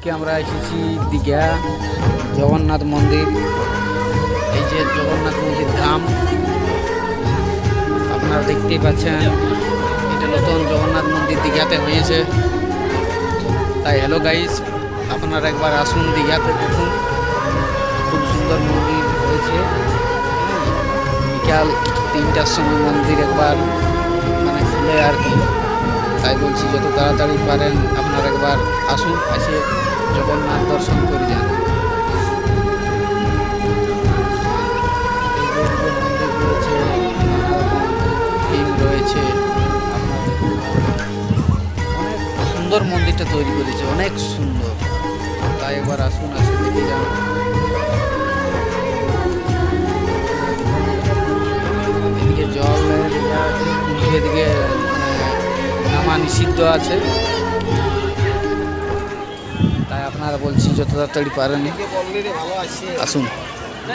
আজকে আমরা এসেছি দীঘা জগন্নাথ মন্দির। এই যে জগন্নাথ মন্দির ধাম আপনারা দেখতেই পাচ্ছেন, এটা নতুন জগন্নাথ মন্দির দীঘাতে হয়েছে। তাই হ্যালো গাইস, আপনারা একবার আসুন দীঘাতে, দেখুন খুব সুন্দর মন্দির হয়েছে। বিকাল 3টার সময় মন্দির একবার মানে খুলে আর কি। তাই বলছি যত তাড়াতাড়ি পারেন আপনারা একবার আসুন, এসে জগন্নাথ দর্শন করে যান। মন্দির রয়েছে, নানা রকম থিম রয়েছে। অনেক সুন্দর মন্দিরটা তৈরি করেছে, অনেক সুন্দর। তাই একবার আসুন, আসে দেখে যান। এদিকে জলের এদিকে নামা নিষিদ্ধ আছে। তাই আপনারা বলছি যত তাড়াতাড়ি পারেন আসুন।